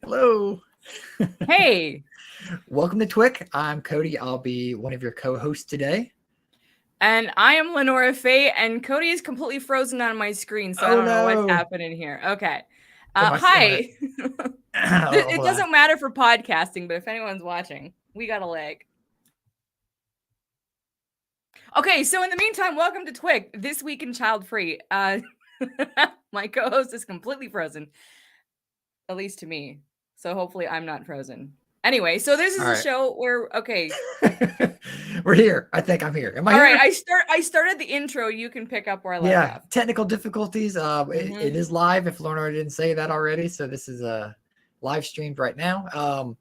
Hello. Hey. Welcome to t.w.i.c. I'm Cody. I'll be one of your co-hosts today. And I am LeNora Faye, and Cody is completely frozen on my screen, so I don't know what's happening here. Okay. Hi. It doesn't matter for podcasting, but if anyone's watching, we got a leg. Okay, so in the meantime, welcome to t.w.i.c. This week in Childfree. My co-host is completely frozen, at least to me. So hopefully I'm not frozen. Anyway, so this is a show where, okay. We're here. I think I'm here. Am I here? All right, I started the intro. You can pick up where I left off. Technical difficulties. It is live, if Lorna didn't say that already. So this is live streamed right now.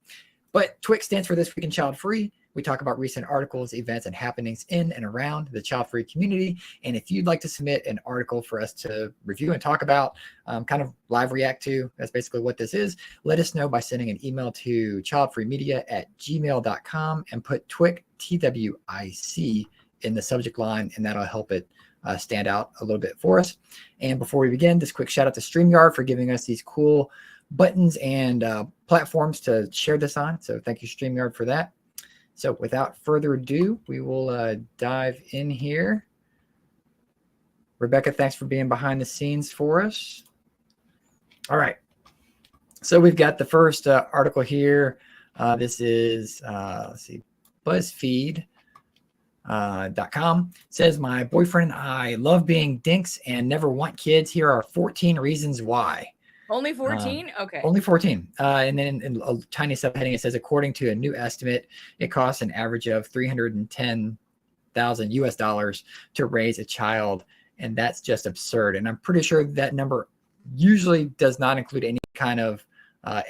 But t.w.i.c. stands for This Week in Childfree. We talk about recent articles, events, and happenings in and around the child-free community. And if you'd like to submit an article for us to review and talk about, kind of live react to, that's basically what this is, let us know by sending an email to childfreemedia@gmail.com and put t.w.i.c, t.w.i.c in the subject line, and that'll help it stand out a little bit for us. And before we begin, just quick shout out to StreamYard for giving us these cool buttons and platforms to share this on. So thank you, StreamYard, for that. So without further ado, we will dive in here. Rebecca, thanks for being behind the scenes for us. All right. So we've got the first article here. This is, let's see, BuzzFeed.com. Says, my boyfriend and I love being dinks and never want kids. Here are 14 reasons why. Only 14? Okay. Only 14. And then in a tiny subheading, it says, according to a new estimate, it costs an average of $310,000 to raise a child. And that's just absurd. And I'm pretty sure that number usually does not include any kind of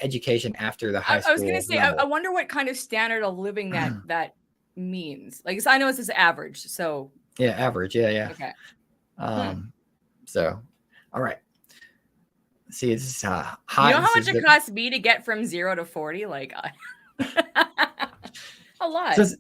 education after the high school. I was going to say, I wonder what kind of standard of living that means. Like, so I know it's this average. So yeah, average. Yeah. Okay. So, all right. See, it's high. You know how much it costs me to get from 0 to 40? Like, a lot. Says,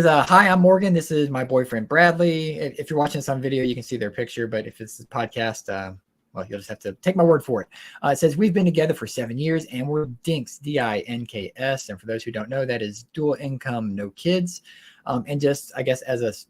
hi, I'm Morgan. This is my boyfriend, Bradley. If you're watching this on video, you can see their picture. But if it's a podcast, well, you'll just have to take my word for it. It says, we've been together for 7 years and we're dinks, D-I-N-K-S. And for those who don't know, that is dual income, no kids. And just, I guess, as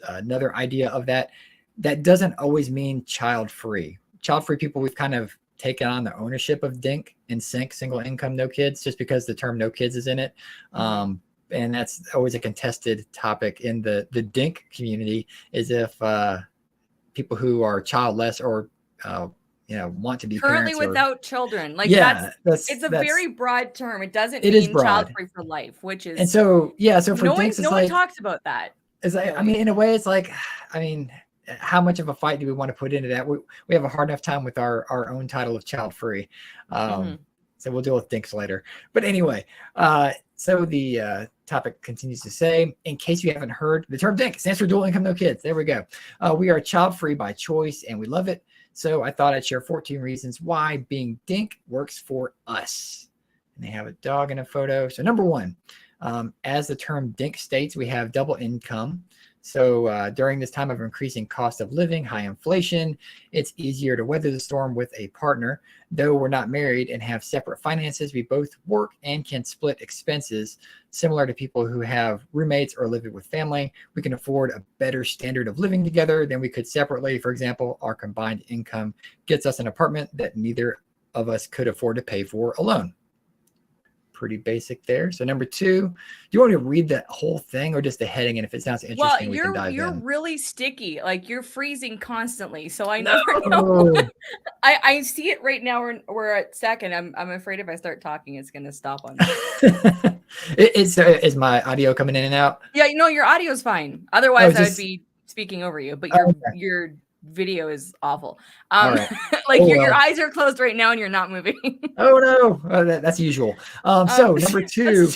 another idea of that, that doesn't always mean child-free. Child-free people, we've kind of taken on the ownership of DINK and SINK, single income, no kids, just because the term no kids is in it. And that's always a contested topic in the DINK community, is if people who are childless or, want to be currently parents without children. Like, it's a very broad term. It doesn't mean child-free for life, which is. And so, so for DINKs, no one talks about that. I mean, in a way, it's like, how much of a fight do we want to put into that? We have a hard enough time with our own title of child free. So we'll deal with dinks later. But anyway, so the topic continues to say, in case you haven't heard, the term DINK stands for dual income, no kids. There we go. We are child free by choice and we love it. So I thought I'd share 14 reasons why being DINK works for us. And they have a dog in a photo. So number one, as the term DINK states, we have double income. So during this time of increasing cost of living, high inflation, it's easier to weather the storm with a partner. Though we're not married and have separate finances, we both work and can split expenses. Similar to people who have roommates or live with family, we can afford a better standard of living together than we could separately. For example, our combined income gets us an apartment that neither of us could afford to pay for alone. Pretty basic there. So number two, do you want me to read the whole thing or just the heading? And if it sounds interesting, we can dive in. You're really sticky. Like, you're freezing constantly. So I never know. I see it right now. We're at second. I'm afraid if I start talking, it's going to stop on me. Is my audio coming in and out? Yeah, your audio is fine. Otherwise, I would be speaking over you. But your video is awful. Right. Like your eyes are closed right now and you're not moving. Oh no, that's usual. So number two,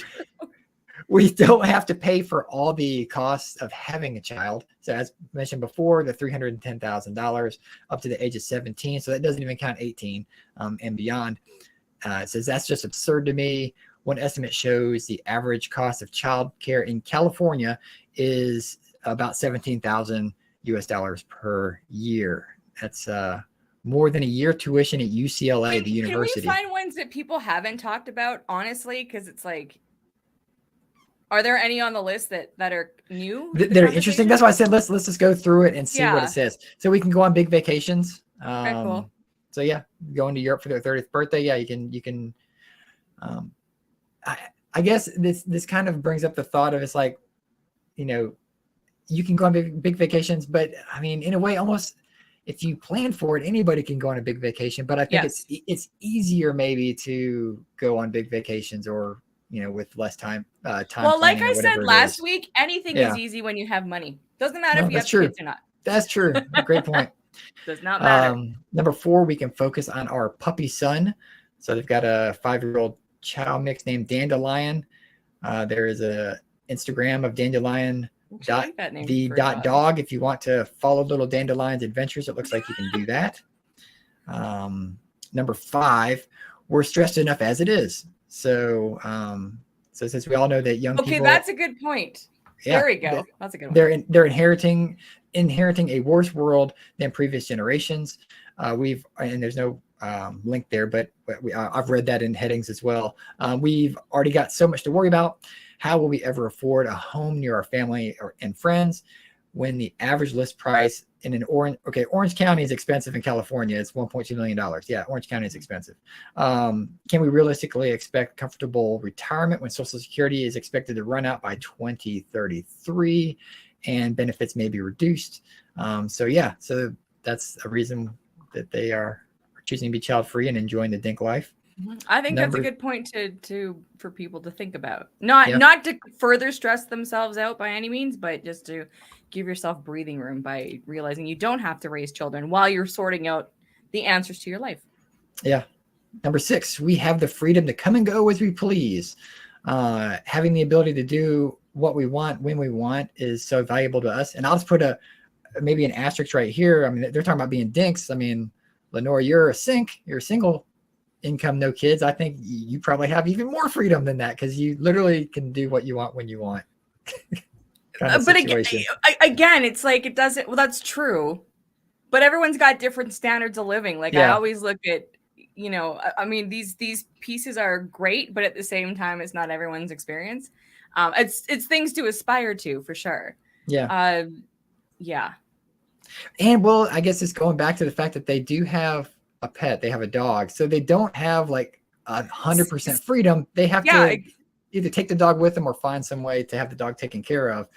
we don't have to pay for all the costs of having a child. So as mentioned before, the $310,000 up to the age of 17. So that doesn't even count 18 and beyond. It says that's just absurd to me. One estimate shows the average cost of child care in California is about $17,000 per year. That's more than a year tuition at UCLA, the university. Can we find ones that people haven't talked about, honestly? Because it's like, are there any on the list that are new? They're interesting. That's why I said let's just go through it and see what it says. So we can go on big vacations. Okay, cool. So yeah, going to Europe for their 30th birthday. Yeah, you can. I guess this kind of brings up the thought of, it's like, you know, you can go on big vacations, but I mean, in a way, almost if you plan for it, anybody can go on a big vacation. But I think it's easier maybe to go on big vacations, or, you know, with less time. Well, like I said last week, anything is easy when you have money. Doesn't matter if you have kids or not. That's true. Great point. Does not matter. Number 4, we can focus on our puppy son. So they've got a 5-year-old chow mix named Dandelion. There is a Instagram of Dandelion .the.dog. If you want to follow little Dandelion's adventures, it looks like you can do that. Number 5, we're stressed enough as it is. So since we all know that young people, that's a good point. Yeah, there we go. That's a good one. They're inheriting a worse world than previous generations. And there's no link there, but I've read that in headings as well. We've already got so much to worry about. How will we ever afford a home near our family and friends when the average list price in an Orange County is expensive in California? It's $1.2 million. Yeah, Orange County is expensive. Can we realistically expect comfortable retirement when Social Security is expected to run out by 2033 and benefits may be reduced? So that's a reason that they are choosing to be child-free and enjoying the dink life. I think that's a good point for people to think about. Not to further stress themselves out by any means, but just to give yourself breathing room by realizing you don't have to raise children while you're sorting out the answers to your life. Yeah. Number 6, we have the freedom to come and go as we please. Having the ability to do what we want when we want is so valuable to us. And I'll just put maybe an asterisk right here. I mean, they're talking about being dinks. I mean, LeNora, you're a single income, no kids. I think you probably have even more freedom than that, because you literally can do what you want when you want. But again, it's like, it doesn't, well, that's true, but everyone's got different standards of living. Like, I always look at, you know, I mean, these pieces are great, but at the same time, it's not everyone's experience. It's things to aspire to, for sure. Yeah. Yeah. And well, I guess it's going back to the fact that they do have a pet. They have a dog, so they don't have like 100% freedom. They have to either take the dog with them or find some way to have the dog taken care of.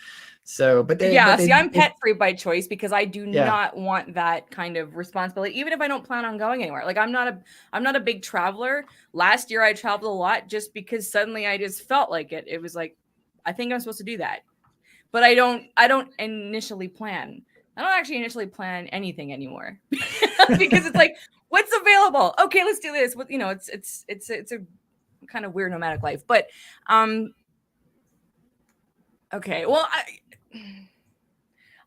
So, but I'm pet free by choice, because I do not want that kind of responsibility, even if I don't plan on going anywhere. Like, I'm not a big traveler. Last year I traveled a lot just because suddenly I just felt like it. It was like, I think I'm supposed to do that, but I don't initially plan. I don't actually initially plan anything anymore because it's like, what's available? Okay, let's do this. You know, it's a kind of weird nomadic life, but okay. Well,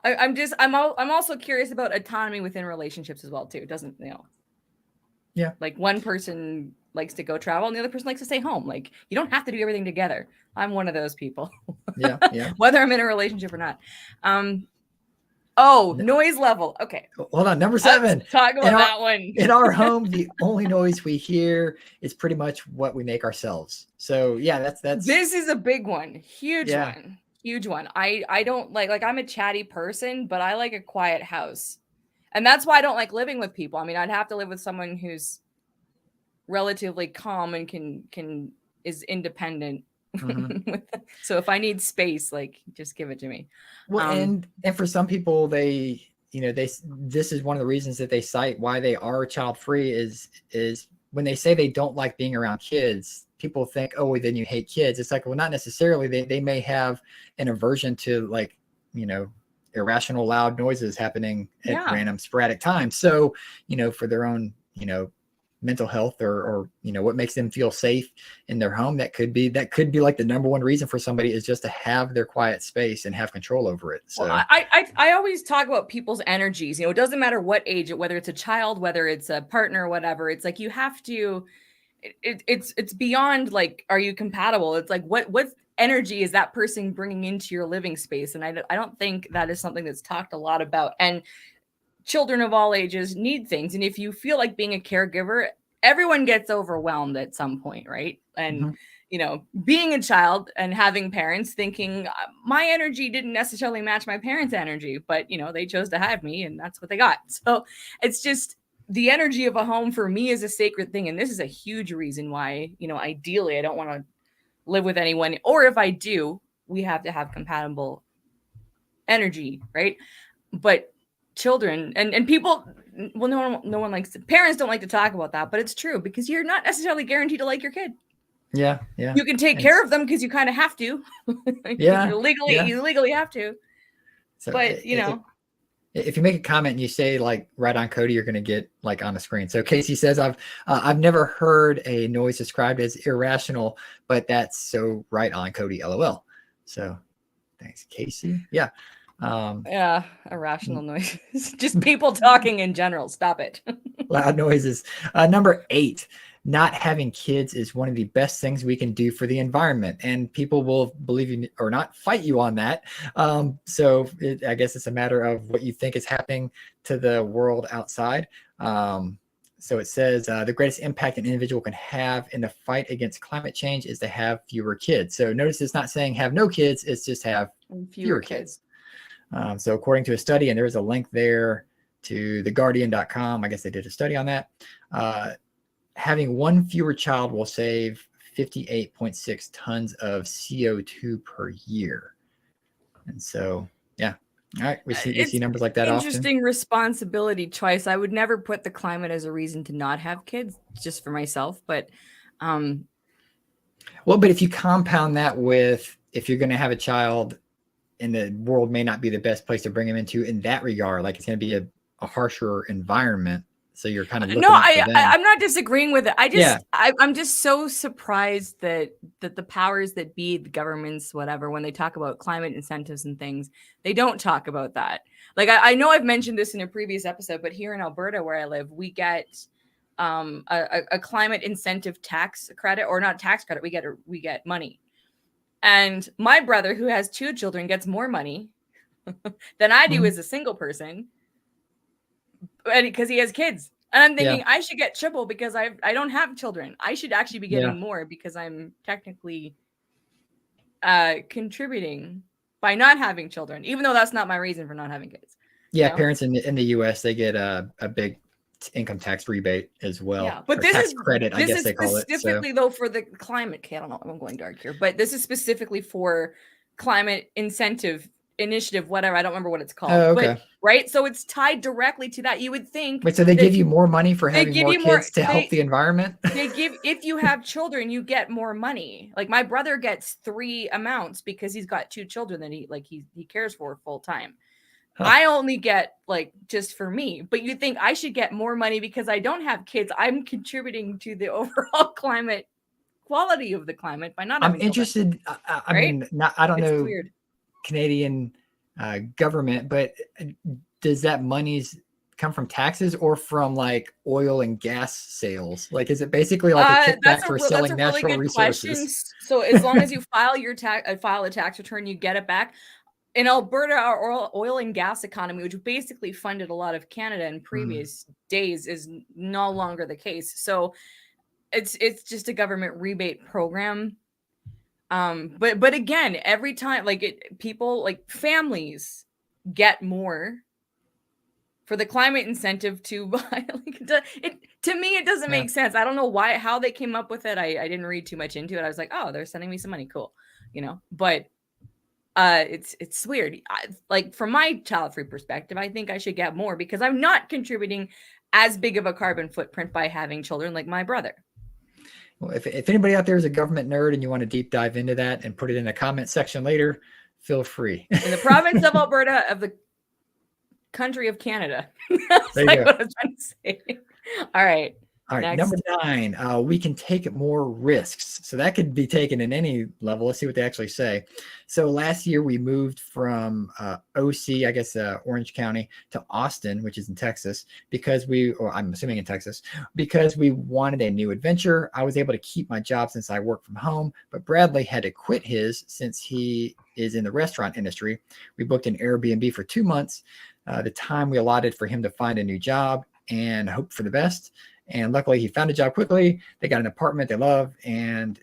I'm also curious about autonomy within relationships as well too. Doesn't, you know? Yeah. Like, one person likes to go travel and the other person likes to stay home. Like, you don't have to do everything together. I'm one of those people. Yeah. Whether I'm in a relationship or not. Noise level. Okay. Hold on. Number 7. Let's talk about that one. In our home, the only noise we hear is pretty much what we make ourselves. So yeah, that's. This is a big one. Huge one. I don't like I'm a chatty person, but I like a quiet house. And that's why I don't like living with people. I mean, I'd have to live with someone who's relatively calm and is independent. Mm-hmm. So if I need space, like, just give it to me. Well, and for some people, this is one of the reasons that they cite why they are child free is when they say they don't like being around kids, people think, oh, well, then you hate kids. It's like, well, not necessarily. They may have an aversion to, like, you know, irrational loud noises happening at random sporadic times. So, you know, for their own, you know, mental health or you know, what makes them feel safe in their home, that could be like the number one reason for somebody is just to have their quiet space and have control over it. So well, I always talk about people's energies. You know, it doesn't matter what age, whether it's a child, whether it's a partner, whatever. It's like, you have to, it's beyond like, are you compatible? It's like, what energy is that person bringing into your living space? And I don't think that is something that's talked a lot about. And children of all ages need things. And if you feel like being a caregiver, everyone gets overwhelmed at some point, right? And, being a child and having parents thinking my energy didn't necessarily match my parents' energy, but, they chose to have me and that's what they got. So it's just the energy of a home for me is a sacred thing. And this is a huge reason why, ideally I don't want to live with anyone, or if I do, we have to have compatible energy, right? But children and people, well, no one likes parents don't like to talk about that, but it's true because you're not necessarily guaranteed to like your kid. Yeah. You can take care of them because you kind of have to. Yeah. You legally have to. So but if you make a comment and you say like right on Cody, you're going to get like on the screen. So Casey says, I've never heard a noise described as irrational, but that's so right on Cody, LOL. So thanks, Casey. Yeah. Irrational noises. Just people talking in general. Stop it. Loud noises. Number 8, not having kids is one of the best things we can do for the environment, and people will believe you or not fight you on that. I guess it's a matter of what you think is happening to the world outside. So it says the greatest impact an individual can have in the fight against climate change is to have fewer kids. So notice it's not saying have no kids, it's just have fewer kids. So according to a study, and there's a link there to theguardian.com, I guess they did a study on that, having one fewer child will save 58.6 tons of CO2 per year. And so, yeah. All right. We see numbers like that often. Interesting responsibility choice. I would never put the climate as a reason to not have kids, just for myself. But, but if you compound that with, if you're going to have a child and the world may not be the best place to bring them into in that regard, like it's going to be a harsher environment. So you're kind of looking I'm not disagreeing with it. I'm just so surprised that the powers that be, the governments, whatever, when they talk about climate incentives and things, they don't talk about that. Like I know I've mentioned this in a previous episode, but here in Alberta where I live, we get a climate incentive tax credit, or not tax credit. We get money. And my brother, who has 2 children, gets more money than I do as a single person, because he has kids. And I'm thinking I should get triple because I don't have children. I should actually be getting more because I'm technically contributing by not having children, even though that's not my reason for not having kids. Yeah, parents in the U.S., they get a big income tax rebate as well. Yeah, but this is credit, I guess they call it. Specifically though for the climate. I don't know. I'm going dark here, but this is specifically for climate incentive initiative, whatever. I don't remember what it's called. Oh, okay. But, right. So it's tied directly to that. You would think. Wait, so they give you more money for having more kids to help the environment? If you have children, you get more money. Like my brother gets 3 amounts because he's got 2 children that he cares for full time. Huh. I only get like just for me, but you think I should get more money because I don't have kids. I'm contributing to the overall quality of the climate by not having interested. I mean, I don't know. Weird. Canadian government, but does that money's come from taxes or from like oil and gas sales? Like, is it basically like a kickback for selling natural resources? Question. So as long as you file a tax return, you get it back. In Alberta, our oil and gas economy, which basically funded a lot of Canada in previous days, is no longer the case. So it's just a government rebate program. But again, every time people like families get more for the climate incentive to buy. To me, it doesn't make sense. I don't know how they came up with it. I didn't read too much into it. I was like, oh, they're sending me some money, cool, But it's weird. From my child-free perspective, I think I should get more because I'm not contributing as big of a carbon footprint by having children like my brother. Well, if anybody out there is a government nerd and you want to deep dive into that and put it in the comment section later, feel free. In the province of Alberta of the country of Canada. That's there you go. What I was trying to say. All right. Next. Number 9, we can take more risks. So that could be taken in any level. Let's see what they actually say. So last year we moved from OC, I guess Orange County, to Austin, which is in Texas, I'm assuming in Texas, because we wanted a new adventure. I was able to keep my job since I work from home, but Bradley had to quit his since he is in the restaurant industry. We booked an Airbnb for 2 months. the time we allotted for him to find a new job and hope for the best. And luckily, he found a job quickly. They got an apartment they love, and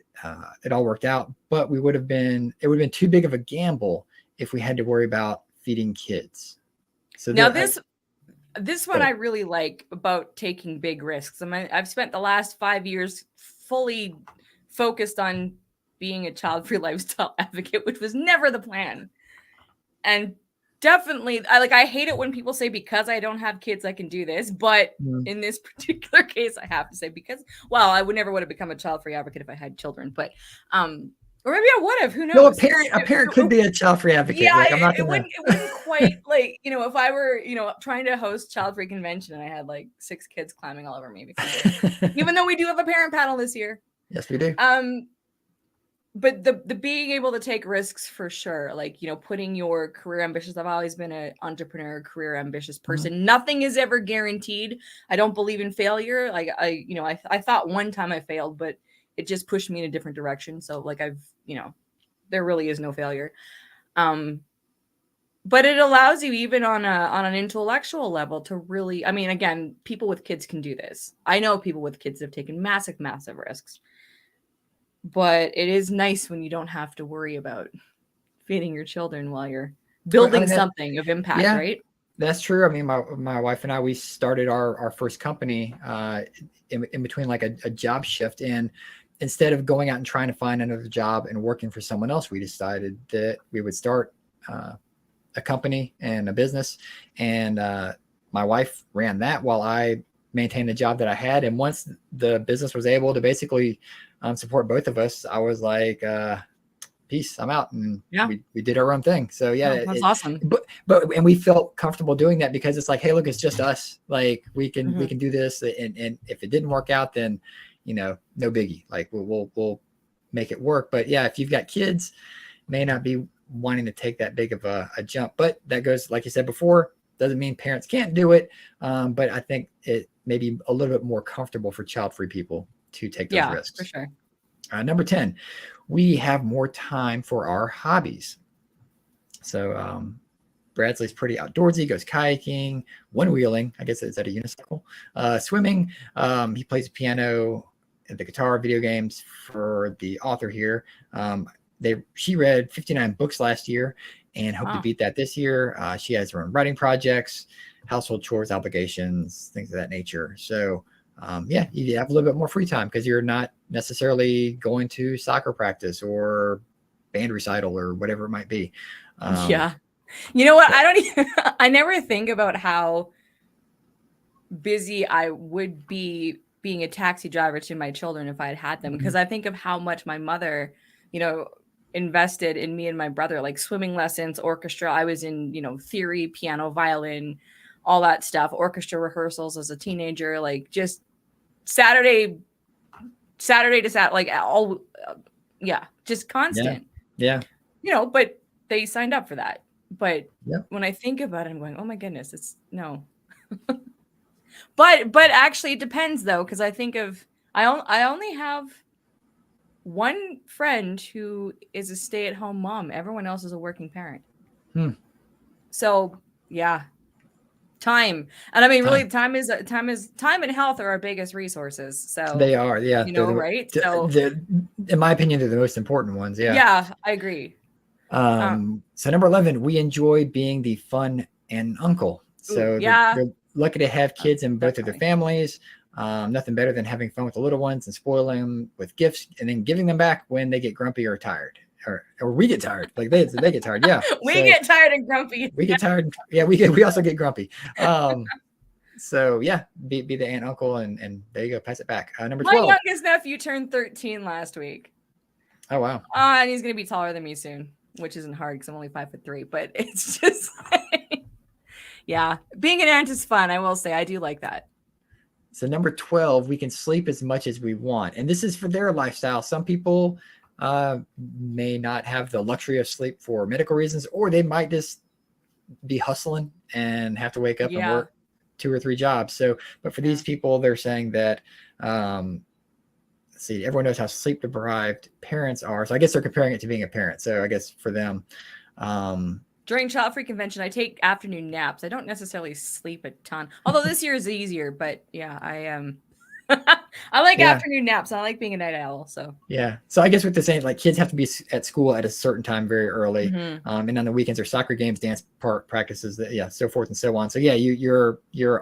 it all worked out. It would have been too big of a gamble if we had to worry about feeding kids. So now this one I really like about taking big risks. I've spent the last 5 years fully focused on being a child-free lifestyle advocate, which was never the plan. And definitely, I hate it when people say because I don't have kids I can do this, but in this particular case I have to say because I would have become a child-free advocate if I had children, but or maybe I would have, who knows. No, a parent could be a child-free advocate. Yeah, like, it wouldn't quite like, if I were, trying to host child-free convention and I had like 6 kids climbing all over me, even though we do have a parent panel this year. Yes, we do. But the being able to take risks for sure, like, putting your career ambitions. I've always been an entrepreneur, career ambitious person. Nothing is ever guaranteed. I don't believe in failure. Like I thought one time I failed, but it just pushed me in a different direction. So like there really is no failure. But it allows you even on an intellectual level to really, again, people with kids can do this. I know people with kids have taken massive, massive risks. But it is nice when you don't have to worry about feeding your children while you're building something of impact, right? That's true. My wife and I, we started our first company in between like a job shift. And instead of going out and trying to find another job and working for someone else, we decided that we would start a company and a business. And my wife ran that while I maintained the job that I had. And once the business was able to basically support both of us, I was like, peace, I'm out. And we did our own thing. So that's awesome. And we felt comfortable doing that because it's like, hey, look, it's just us. Like we can do this. And if it didn't work out, then, no biggie. Like we'll make it work. But yeah, if you've got kids, may not be wanting to take that big of a jump, but that goes, like you said before, doesn't mean parents can't do it. But I think it may be a little bit more comfortable for child-free people to take those risks. For sure. Number 10, we have more time for our hobbies. So Bradley's pretty outdoorsy, goes kayaking, one-wheeling, I guess is that a unicycle, swimming. He plays piano, the guitar, video games for the author here. She read 59 books last year and hope to beat that this year. She has her own writing projects, household chores, obligations, things of that nature. So you have a little bit more free time because you're not necessarily going to soccer practice or band recital or whatever it might be. You know what? I never think about how busy I would be being a taxi driver to my children if I had them, because I think of how much my mother, invested in me and my brother, like swimming lessons, orchestra. I was in, theory, piano, violin, all that stuff, orchestra rehearsals as a teenager, like just Saturday to Saturday, like all, just constant. Yeah. But they signed up for that. But when I think about it, I'm going, oh my goodness, it's no. But actually it depends though, because I think of, I only have one friend who is a stay-at-home mom. Everyone else is a working parent. So time. And really time and health are our biggest resources. So they are, right? So in my opinion, they're the most important ones. Yeah, I agree. So number 11, we enjoy being the fun and uncle. So they're lucky to have kids in both of their families. Nothing better than having fun with the little ones and spoiling them with gifts and then giving them back when they get grumpy or tired, or we get tired. Like they get tired. Yeah. We get tired and grumpy. We get tired. Yeah. We also get grumpy. So be the aunt, uncle, and there you go. Pass it back. Number 12. My youngest nephew turned 13 last week. Oh, wow. And he's going to be taller than me soon, which isn't hard because I'm only 5'3", but it's just being an aunt is fun. I will say, I do like that. So number 12, we can sleep as much as we want. And this is for their lifestyle. Some people may not have the luxury of sleep for medical reasons, or they might just be hustling and have to wake up and work 2 or 3 jobs. So, but for these people, they're saying that, let's see, everyone knows how sleep deprived parents are. So I guess they're comparing it to being a parent. So I guess for them, During Childfree convention, I take afternoon naps. I don't necessarily sleep a ton. Although this year is easier, but yeah, I am. I like afternoon naps. I like being a night owl. So yeah. So I guess with the saying, like kids have to be at school at a certain time very early, and on the weekends there's soccer games, dance practices, so forth and so on. So yeah, you're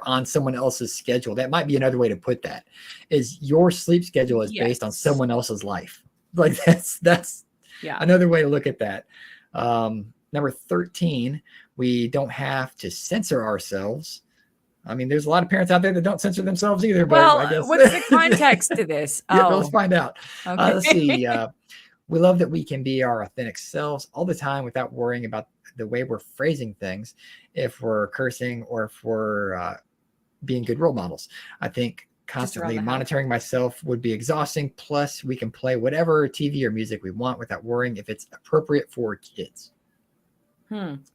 on someone else's schedule. That might be another way to put that. Is your sleep schedule is based on someone else's life? Like that's another way to look at that. Number 13, we don't have to censor ourselves. I mean, there's a lot of parents out there that don't censor themselves either. Well, but I guess what's the context to this? Yeah, let's find out. Okay. Let's see. We love that we can be our authentic selves all the time without worrying about the way we're phrasing things, if we're cursing or if we're being good role models. I think constantly monitoring myself would be exhausting. Plus, we can play whatever TV or music we want without worrying if it's appropriate for kids.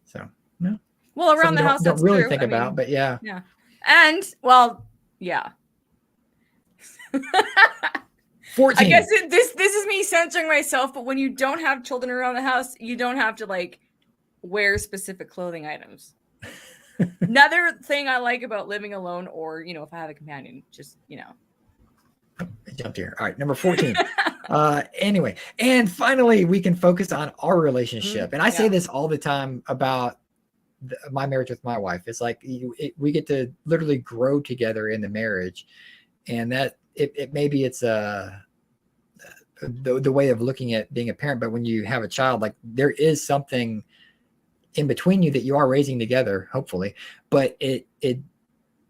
So, no. Well, around the house, don't really think about, but yeah. Yeah. And, well, yeah. 14. I guess this is me censoring myself, but when you don't have children around the house, you don't have to like wear specific clothing items. Another thing I like about living alone, or if I have a companion, just I jumped here. All right, number 14. Anyway, and finally, we can focus on our relationship. And I say this all the time about my marriage with my wife. It's like we get to literally grow together in the marriage, and that maybe it's the way of looking at being a parent. But when you have a child, like there is something in between you that you are raising together, hopefully. But it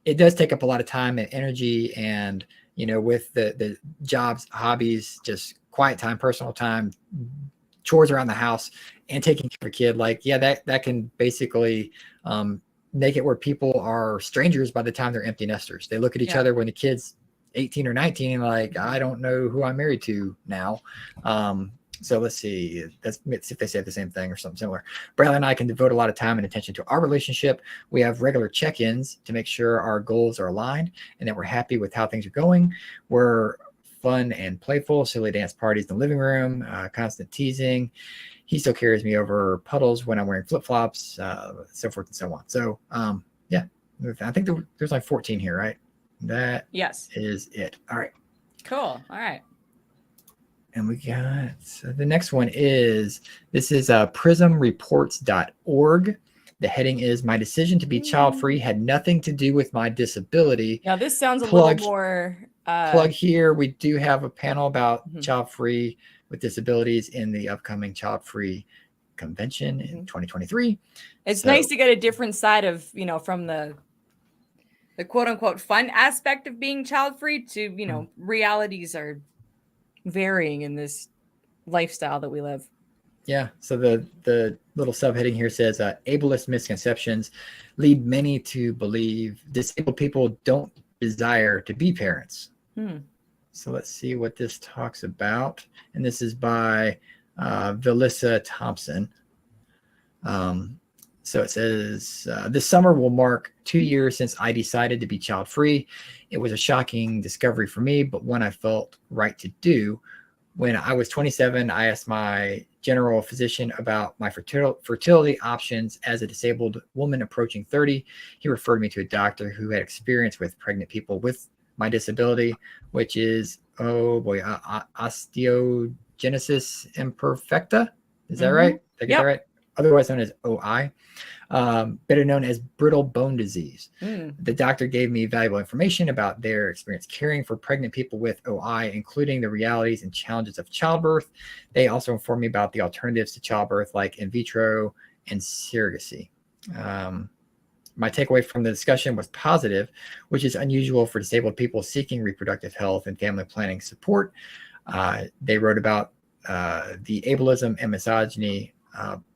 does take up a lot of time and energy, and with the jobs, hobbies, just quiet time, personal time, chores around the house, and taking care of a kid, that can basically make it where people are strangers by the time they're empty nesters. They look at each other when the kid's 18 or 19 and like, I don't know who I'm married to now. So let's see. Let's see if they say the same thing or something similar. Bradley and I can devote a lot of time and attention to our relationship. We have regular check-ins to make sure our goals are aligned and that we're happy with how things are going. We're fun and playful, silly dance parties in the living room, constant teasing. He still carries me over puddles when I'm wearing flip-flops, so forth and so on. So, yeah, I think there's like 14 here, right? That is it. All right. Cool. All right. And we got, so the next one is, this is prismreports.org. The heading is, my decision to be child-free had nothing to do with my disability. Now, this sounds a little more... plug here. We do have a panel about child-free with disabilities in the upcoming Child-Free convention in 2023. It's nice to get a different side of, from the quote-unquote fun aspect of being child-free to, realities are varying in this lifestyle that we live. Yeah. So the little subheading here says, ableist misconceptions lead many to believe disabled people don't desire to be parents. So let's see what this talks about. And this is by Vilissa Thompson. So it says, this summer will mark 2 years since I decided to be child-free. It was a shocking discovery for me, but one I felt right to do. When I was 27, I asked my general physician about my fertility options as a disabled woman approaching 30. He referred me to a doctor who had experience with pregnant people with my disability, which is, osteogenesis imperfecta. Is that right? Did I get that right? Otherwise known as OI, better known as brittle bone disease. The doctor gave me valuable information about their experience caring for pregnant people with OI, including the realities and challenges of childbirth. They also informed me about the alternatives to childbirth, like in vitro and surrogacy. My takeaway from the discussion was positive, which is unusual for disabled people seeking reproductive health and family planning support. They wrote about the ableism and misogyny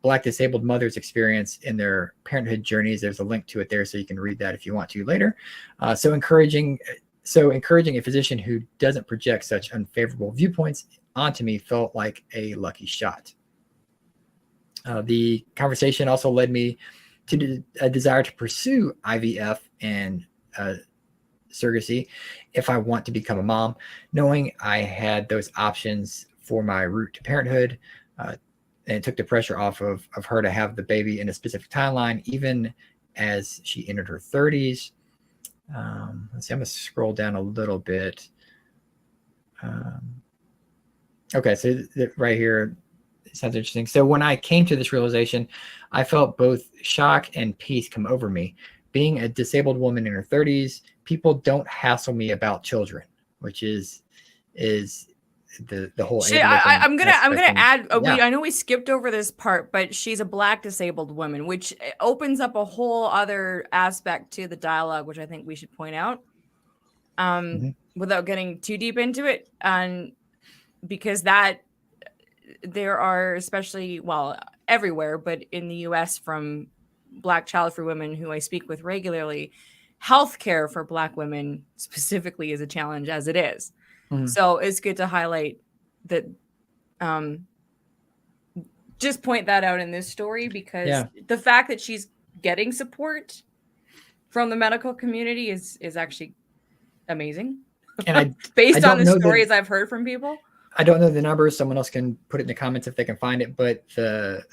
Black disabled mothers experience in their parenthood journeys. There's a link to it there, so you can read that if you want to later. So encouraging a physician who doesn't project such unfavorable viewpoints onto me felt like a lucky shot. The conversation also led me to a desire to pursue IVF and surrogacy if I want to become a mom, knowing I had those options for my route to parenthood. and it took the pressure off of her to have the baby in a specific timeline, even as she entered her 30s. Let's see, I'm going to scroll down a little bit. Okay, so right here, it sounds interesting. So when I came to this realization, I felt both shock and peace come over me. Being a disabled woman in her 30s, people don't hassle me about children, which is the whole ableism. I'm gonna add. Yeah. I know we skipped over this part, but she's a Black disabled woman, which opens up a whole other aspect to the dialogue, which I think we should point out, without getting too deep into it, and because that there are, especially, well, everywhere, but in the U.S. from Black child-free women who I speak with regularly, healthcare for Black women specifically is a challenge as it is. So it's good to highlight that, just point that out in this story, because the fact that she's getting support from the medical community is actually amazing. And based on the stories I've heard from people. I don't know the numbers. Someone else can put it in the comments if they can find it. But the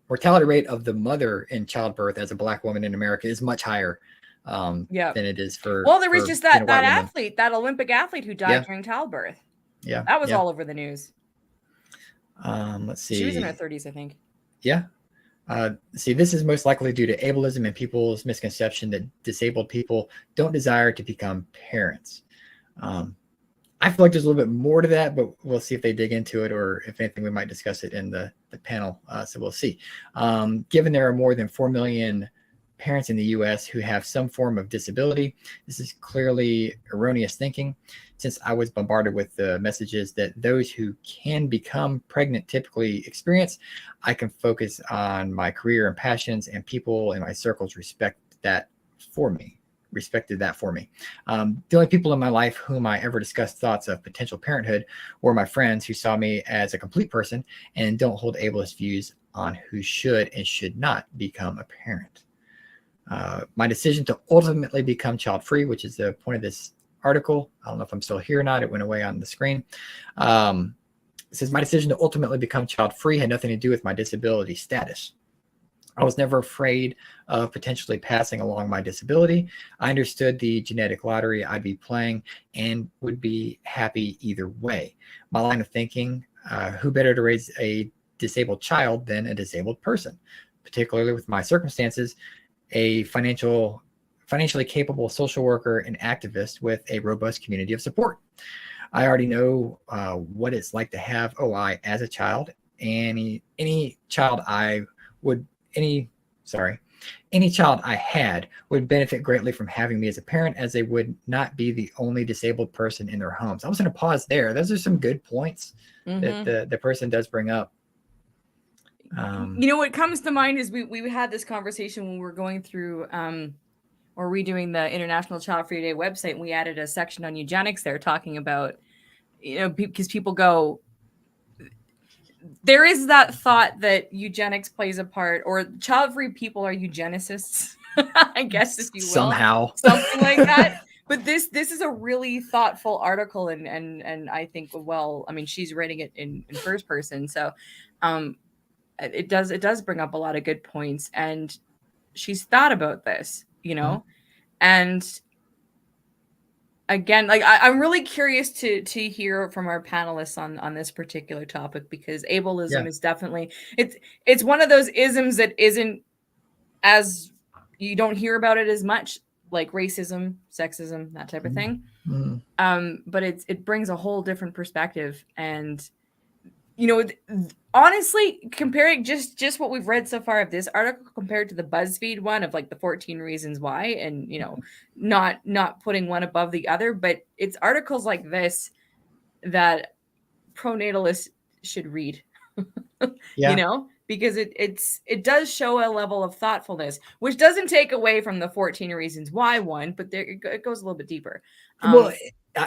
mortality rate of the mother in childbirth as a Black woman in America is much higher than it is for. Well, there was just that athlete, that Olympic athlete who died during childbirth. Yeah, that was all over the news. Let's see. She was in her 30s, I think. Yeah. See, this is most likely due to ableism and people's misconception that disabled people don't desire to become parents. I feel like there's a little bit more to that, but we'll see if they dig into it, or if anything, we might discuss it in the panel. So we'll see. Given there are more than 4 million parents in the U.S. who have some form of disability, this is clearly erroneous thinking, since I was bombarded with the messages that those who can become pregnant typically experience. I can focus on my career and passions, and people in my circles respected that for me. The only people in my life whom I ever discussed thoughts of potential parenthood were my friends, who saw me as a complete person and don't hold ableist views on who should and should not become a parent. My decision to ultimately become child-free, which is the point of this article. I don't know if I'm still here or not. It went away on the screen. It says, my decision to ultimately become child-free had nothing to do with my disability status. I was never afraid of potentially passing along my disability. I understood the genetic lottery I'd be playing and would be happy either way. My line of thinking, who better to raise a disabled child than a disabled person, particularly with my circumstances, a financially capable social worker and activist with a robust community of support. I already know what it's like to have OI as a child. Any child I had would benefit greatly from having me as a parent, as they would not be the only disabled person in their homes. I was going to pause there. Those are some good points that the person does bring up. You know, what comes to mind is we had this conversation when we were going through or redoing the International Child-Free Day website, and we added a section on eugenics there, talking about, you know, because people go, there is that thought that eugenics plays a part, or child-free people are eugenicists, I guess, if you will. Somehow. Something like that. But this is a really thoughtful article, and I think, well, I mean, she's writing it in first person, so it does bring up a lot of good points, and she's thought about this, you know, and again, like I'm really curious to hear from our panelists on this particular topic, because ableism is definitely, it's one of those isms that isn't, as you don't hear about it as much, like racism, sexism, that type of thing. But it brings a whole different perspective, and you know, honestly, comparing just what we've read so far of this article compared to the BuzzFeed one of like the 14 reasons why, and, you know, not putting one above the other, but it's articles like this that pronatalists should read, you know, because it does show a level of thoughtfulness, which doesn't take away from the 14 reasons why one, but it goes a little bit deeper. Well,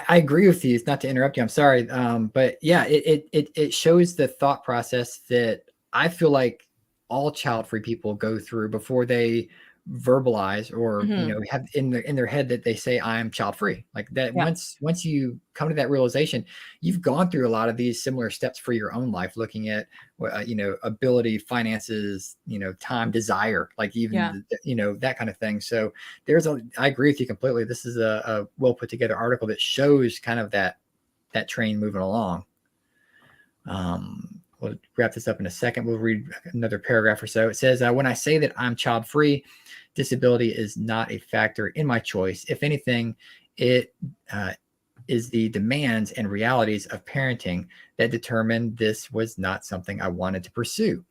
I agree with you. It's not to interrupt you. I'm sorry. But yeah, it shows the thought process that I feel like all child-free people go through before they verbalize or Mhm. have in their head that they say I'm child free. Like that, Yeah. once you come to that realization, you've gone through a lot of these similar steps for your own life, looking at ability, finances, time, desire, like Yeah. even that kind of thing. So I agree with you completely. This is a well put together article that shows kind of that train moving along. We'll wrap this up in a second. We'll read another paragraph or so. It says, when I say that I'm child free, disability is not a factor in my choice. If anything, it is the demands and realities of parenting that determined this was not something I wanted to pursue.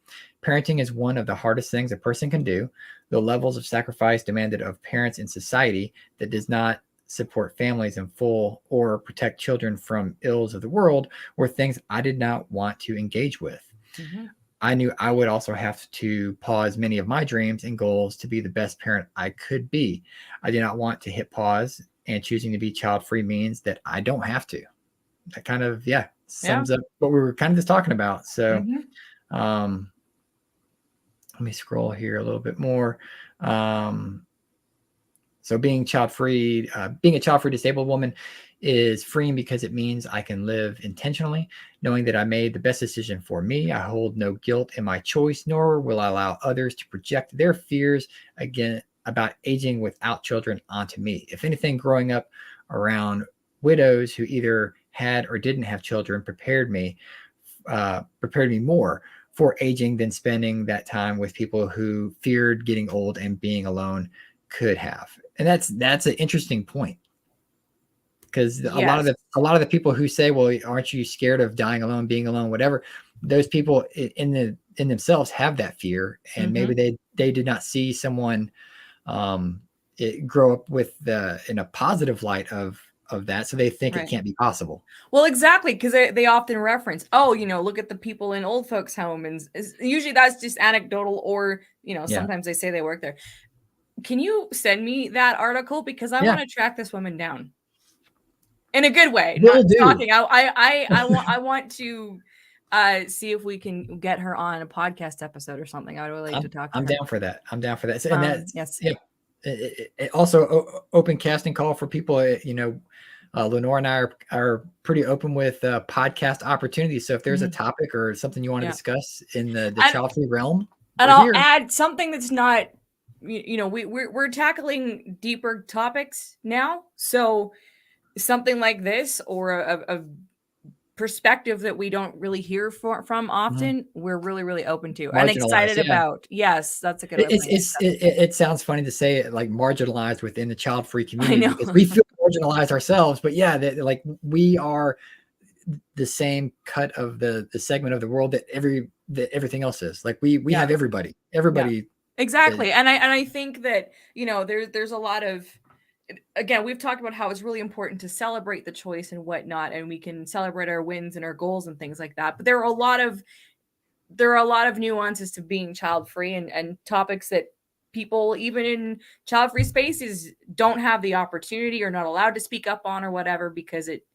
Parenting is one of the hardest things a person can do. The levels of sacrifice demanded of parents in society that does not support families in full or protect children from ills of the world were things I did not want to engage with. Mhm. I knew I would also have to pause many of my dreams and goals to be the best parent I could be. I did not want to hit pause, and choosing to be child free means that I don't have to. That kind of, Yeah. sums up what we were kind of just talking about. So, Mhm. let me scroll here a little bit more. So being child free, being a child free disabled woman is freeing because it means I can live intentionally, knowing that I made the best decision for me. I hold no guilt in my choice, nor will I allow others to project their fears again about aging without children onto me. If anything, growing up around widows who either had or didn't have children prepared me more for aging than spending that time with people who feared getting old and being alone could have. And that's an interesting point, because a lot of Yes. the people who say, well, aren't you scared of dying alone, being alone, whatever, those people in themselves have that fear, and maybe Mhm. they did not see someone grow up with in a positive light of that, so they think it Right. can't be possible. Well, exactly, because they often reference, oh, look at the people in old folks' home, and usually that's just anecdotal, or Yeah, sometimes they say they work there. Can you send me that article, because I yeah, want to track this woman down in a good way, not will do. stalking. I want to see if we can get her on a podcast episode or something. I would really like to talk to I'm her. down for that. I'm down for that. So, and that's, Yes. yeah. It also open casting call for people. Lenore and I are pretty open with podcast opportunities. So if there's a Mhm. topic or something you want to Yeah. discuss in the And child free realm, And we're I'll here. add something that's not, we're tackling deeper topics now. So something like this, or a perspective that we don't really hear from Mhm. often, we're really, really open to and Marginalized. excited Yeah. about. Yes, that's a good way of putting it. It sounds funny to say it, like marginalized within the child free I community, know. because we feel marginalized ourselves, but yeah, like we are the same cut of the segment of the world that everything else is. Like we Yeah. have everybody Yeah. that, Exactly. And I think that, there's a lot of, again, we've talked about how it's really important to celebrate the choice and whatnot, and we can celebrate our wins and our goals and things like that. But there are a lot of nuances to being child free, and topics that people, even in child free spaces, don't have the opportunity or not allowed to speak up on, or whatever, because it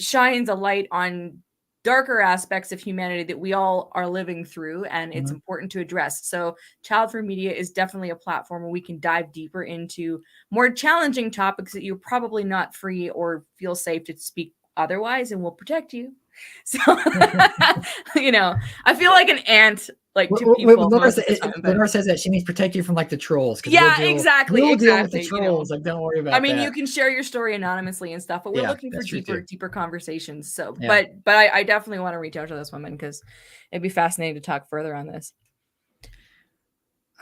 shines a light on darker aspects of humanity that we all are living through, and it's Mhm. important to address. So Childfree Media is definitely a platform where we can dive deeper into more challenging topics that you're probably not free or feel safe to speak otherwise, and we'll protect you. So I feel like an aunt, like, to people most of the time, but Lenore says that she needs to protect you from like the trolls, because yeah, exactly, we'll deal with the exactly. trolls. Like, don't worry I about mean, you that. can share your story anonymously and stuff, but we're Yeah, looking for that's true too. deeper conversations. So, Yeah. but I definitely want to reach out to this woman, because it'd be fascinating to talk further on this.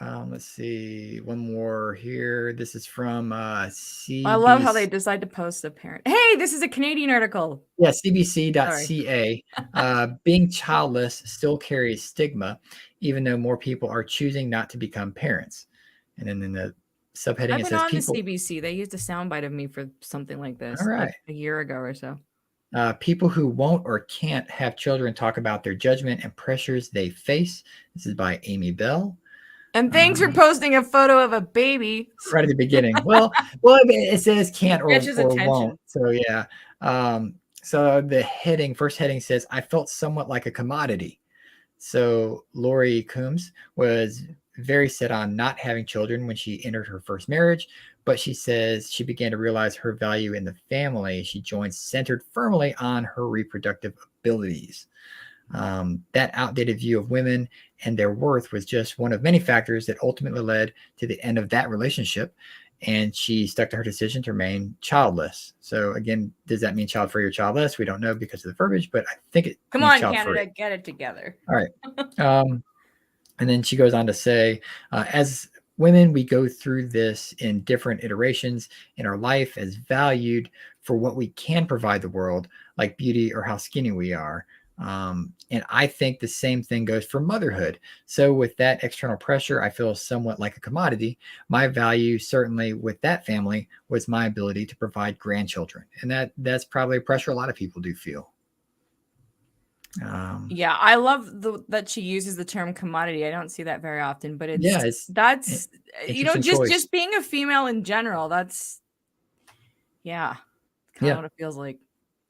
Let's see, one more here. This is from CBC. I love how they decide to post a parent. Hey, this is a Canadian article. Yeah, CBC.ca. Being childless still carries stigma, even though more people are choosing not to become parents. And then in the subheading, I've it been says on the people. CBC. They used a soundbite of me for something like All this, like right. a year ago or so. People who won't or can't have children talk about their judgment and pressures they face. This is by Amy Bell. And thanks for posting a photo of a baby. Right at the beginning. Well, it says can't or Catches won't. attention. So yeah. So the first heading says, I felt somewhat like a commodity. So Lori Coombs was very set on not having children when she entered her first marriage, but she says she began to realize her value in the family she joined centered firmly on her reproductive abilities. That outdated view of women and their worth was just one of many factors that ultimately led to the end of that relationship. And she stuck to her decision to remain childless. So again, does that mean child-free or childless? We don't know because of the verbiage, but I think it Come means on, child-free. Canada, get it together. All right. And then she goes on to say, as women, we go through this in different iterations in our life as valued for what we can provide the world, like beauty or how skinny we are. And I think the same thing goes for motherhood. So with that external pressure, I feel somewhat like a commodity. My value, certainly with that family, was my ability to provide grandchildren. And that's probably a pressure a lot of people do feel. Yeah, I love that she uses the term commodity. I don't see that very often, but that's just being a female in general. That's kind of what it feels like.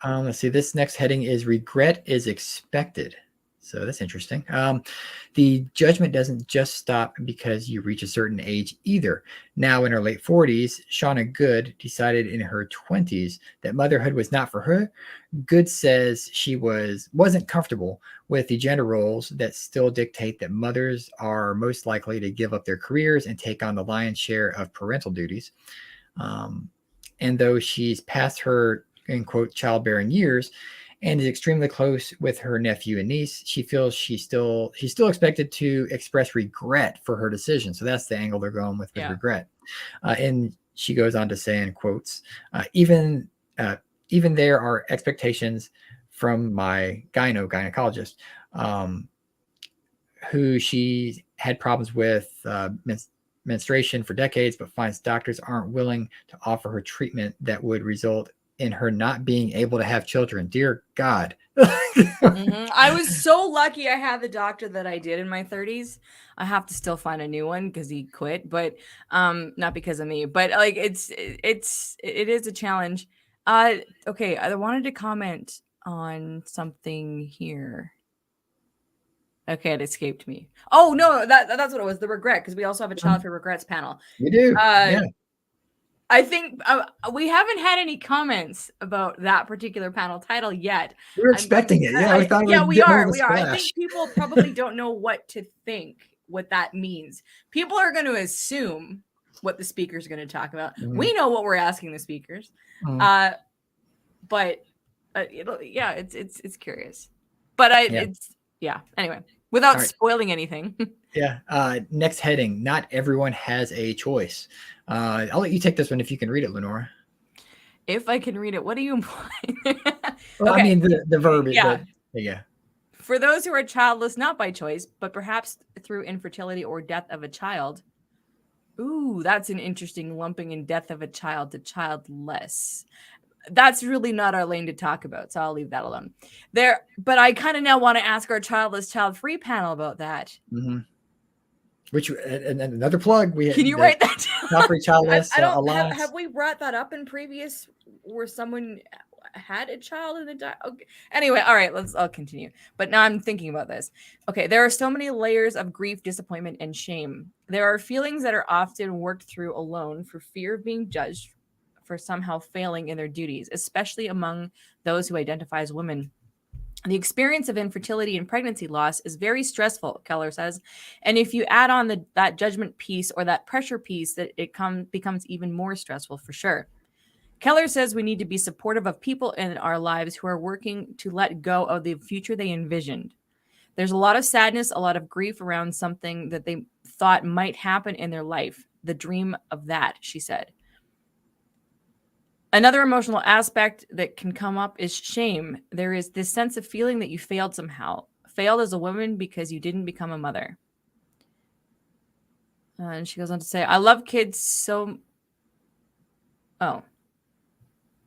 Let's see. This next heading is regret is expected. So that's interesting. The judgment doesn't just stop because you reach a certain age either. Now, in her late 40s, Shauna Good decided in her 20s that motherhood was not for her. Good says she wasn't comfortable with the gender roles that still dictate that mothers are most likely to give up their careers and take on the lion's share of parental duties. And though she's past her, in quote, childbearing years and is extremely close with her nephew and niece, she feels she's still expected to express regret for her decision. So that's the angle they're going with regret. And she goes on to say, in quotes, even there are expectations from my gynecologist, who she had problems with menstruation for decades, but finds doctors aren't willing to offer her treatment that would result in her not being able to have children. Dear God. I was so lucky I had the doctor that I did in my 30s. I have to still find a new one because he quit, but not because of me, but like it is a challenge. Okay, I wanted to comment on something here. Okay, it escaped me. Oh no, that's what it was, the regret, because we also have a Child Free Regrets panel. We do. Yeah. I think we haven't had any comments about that particular panel title yet. We're expecting it. Yeah, we are. I think people probably don't know what to think, what that means. People are going to assume what the speaker's going to talk about. Mm-hmm. We know what we're asking the speakers, but it's curious. But anyway, without spoiling anything. Next heading, not everyone has a choice. I'll let you take this one if you can read it, LeNora. If I can read it, what do you imply? Well, okay. I mean, the verb is yeah. For those who are childless, not by choice, but perhaps through infertility or death of a child. Ooh, that's an interesting lumping in death of a child to childless. That's really not our lane to talk about, so I'll leave that alone. But I kind of now want to ask our childless, child-free panel about that. Mm-hmm. Which another plug we can you write that down? Child-free, childless. I don't have we brought that up in previous where someone had a child and then okay. Anyway, all right, I'll continue. But now I'm thinking about this. Okay, there are so many layers of grief, disappointment, and shame. There are feelings that are often worked through alone for fear of being judged for somehow failing in their duties, especially among those who identify as women. The experience of infertility and pregnancy loss is very stressful, Keller says. And if you add on that judgment piece or that pressure piece, that it becomes even more stressful for sure. Keller says we need to be supportive of people in our lives who are working to let go of the future they envisioned. There's a lot of sadness, a lot of grief around something that they thought might happen in their life. The dream of that, she said. Another emotional aspect that can come up is shame. There is this sense of feeling that you failed somehow. Failed as a woman because you didn't become a mother. And she goes on to say, I love kids so... Oh.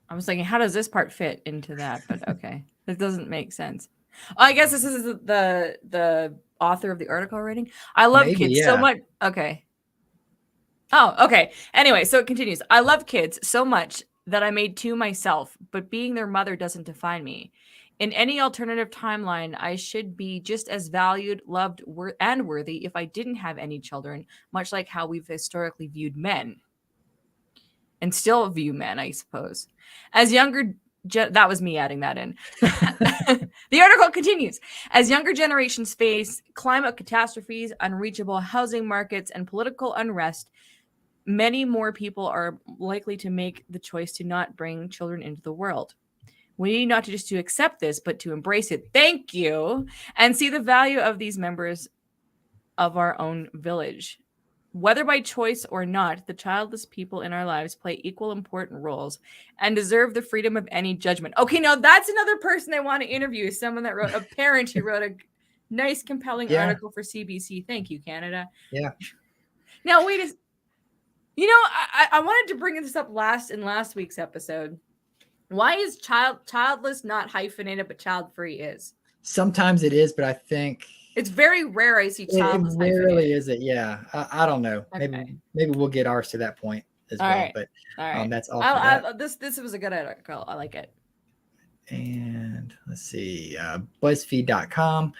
I was thinking, how does this part fit into that? But okay. That doesn't make sense. I guess this is the author of the article writing. I love kids so much. Okay. Oh, okay. Anyway, so it continues. I love kids so much that I made two myself, but being their mother doesn't define me. In any alternative timeline, I should be just as valued, loved, and worthy if I didn't have any children, much like how we've historically viewed men. And still view men, I suppose. As younger... that was me adding that in. The article continues. As younger generations face climate catastrophes, unreachable housing markets, and political unrest, many more people are likely to make the choice to not bring children into the world. We need not just to accept this, but to embrace it. Thank you. And see the value of these members of our own village. Whether by choice or not, the childless people in our lives play equal important roles and deserve the freedom of any judgment. Okay, now that's another person I want to interview. Someone that wrote, a parent who wrote a nice, compelling article for CBC. Thank you, Canada. Yeah. Now, wait a... I wanted to bring this up in last week's episode. Why is childless not hyphenated, but child-free is? Sometimes it is, but I think it's very rare I see childless. It rarely is it. Yeah, I don't know. Okay. Maybe we'll get ours to that point as well. Right. But all right. That's all. That. This was a good article. I like it. And let's see, BuzzFeed.com.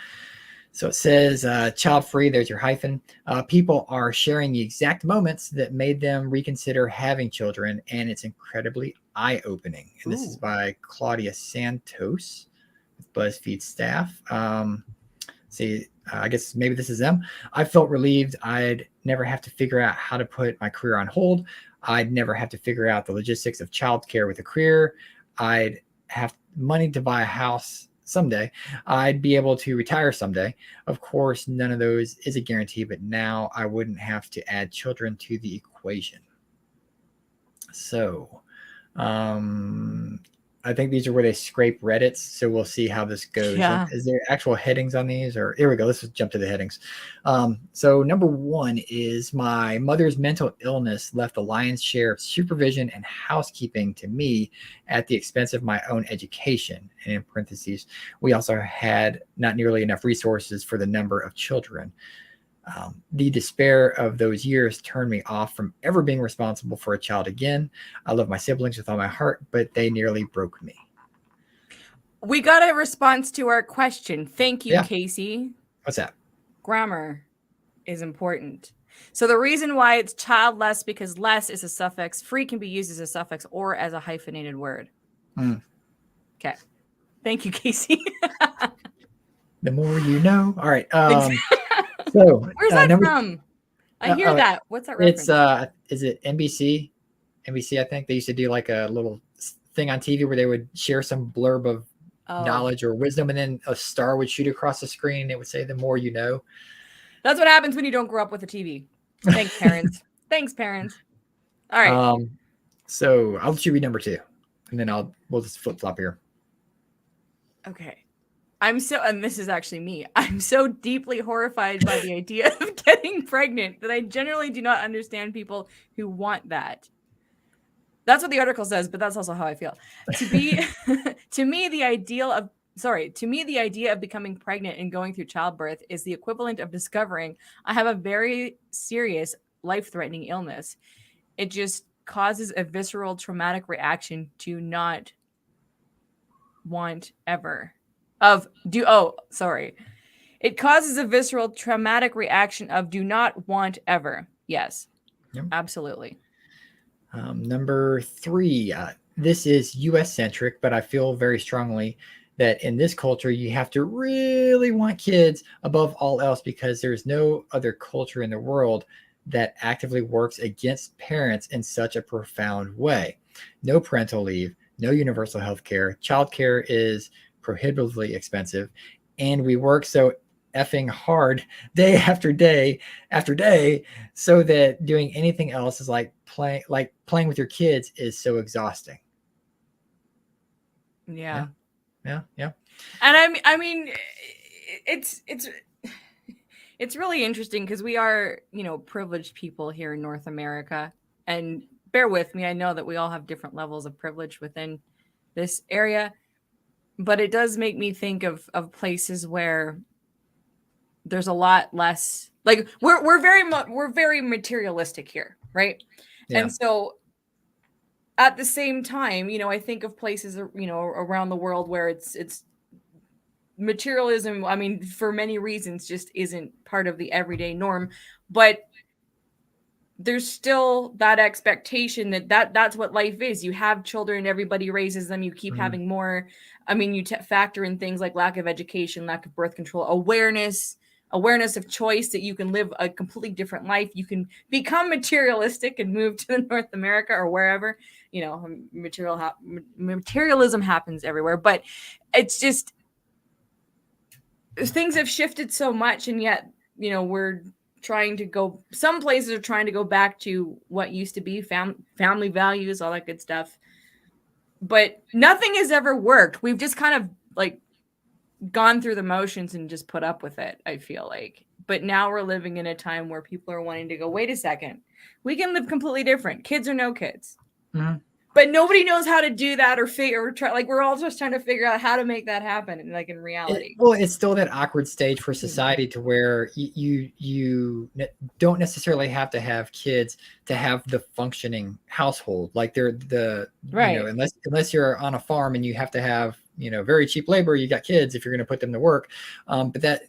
So it says, child-free, there's your hyphen. People are sharing the exact moments that made them reconsider having children, and it's incredibly eye-opening. And this is by Claudia Santos, with BuzzFeed staff. I guess maybe this is them. I felt relieved I'd never have to figure out how to put my career on hold. I'd never have to figure out the logistics of childcare with a career. I'd have money to buy a house someday. I'd be able to retire someday. Of course, none of those is a guarantee, but now I wouldn't have to add children to the equation. So, I think these are where they scrape Reddits. So we'll see how this goes. Yeah. Is there actual headings on these? Or here we go. Let's just jump to the headings. So number one is my mother's mental illness left the lion's share of supervision and housekeeping to me at the expense of my own education. And in parentheses, we also had not nearly enough resources for the number of children. The despair of those years turned me off from ever being responsible for a child again. I love my siblings with all my heart, but they nearly broke me. We got a response to our question. Thank you, Casey. What's that? Grammar is important. So the reason why it's childless, because less is a suffix. Free can be used as a suffix or as a hyphenated word. Okay. Thank you, Casey. The more you know. All right. So where's that from? I hear that. What's that reference? Is it NBC? NBC, I think they used to do like a little thing on TV where they would share some blurb of knowledge or wisdom, and then a star would shoot across the screen and it would say, "The more you know." That's what happens when you don't grow up with a TV. Thanks, parents. Thanks, parents. All right. So I'll let you read number 2, and then we'll just flip flop here. Okay. And this is actually me. I'm so deeply horrified by the idea of getting pregnant that I generally do not understand people who want that. That's what the article says, but that's also how I feel. To me, the idea of becoming pregnant and going through childbirth is the equivalent of discovering I have a very serious, life-threatening illness. It just causes a visceral, traumatic reaction to not want ever. It causes a visceral, traumatic reaction of do not want ever. Yes, absolutely. Number 3, this is U.S.-centric, but I feel very strongly that in this culture, you have to really want kids above all else because there's no other culture in the world that actively works against parents in such a profound way. No parental leave, no universal health care. Childcare is prohibitively expensive, and we work so effing hard day after day after day so that doing anything else is like playing with your kids is so exhausting. Yeah. And I mean it's really interesting because we are, privileged people here in North America, and bear with me, I know that we all have different levels of privilege within this area. But it does make me think of places where there's a lot less, like we're very materialistic here, right? Yeah. And so at the same time, I think of places, around the world where it's materialism, I mean, for many reasons, just isn't part of the everyday norm. But there's still that expectation that's what life is. You have children, everybody raises them, you keep having more. I mean, you factor in things like lack of education, lack of birth control, awareness of choice, that you can live a completely different life. You can become materialistic and move to North America or wherever. Materialism happens everywhere, but it's just things have shifted so much, and yet we're trying to go, some places are trying to go back to what used to be family values, all that good stuff, but nothing has ever worked. We've just kind of like gone through the motions and just put up with it, I feel like. But now we're living in a time where people are wanting to go, wait a second, we can live completely different, kids or no kids. But nobody knows how to do that or try. Like, we're all just trying to figure out how to make that happen, like in reality. It's still that awkward stage for society to where you don't necessarily have to have kids to have the functioning household. Like they're right. Unless you're on a farm and you have to have very cheap labor, you got kids if you're going to put them to work. But that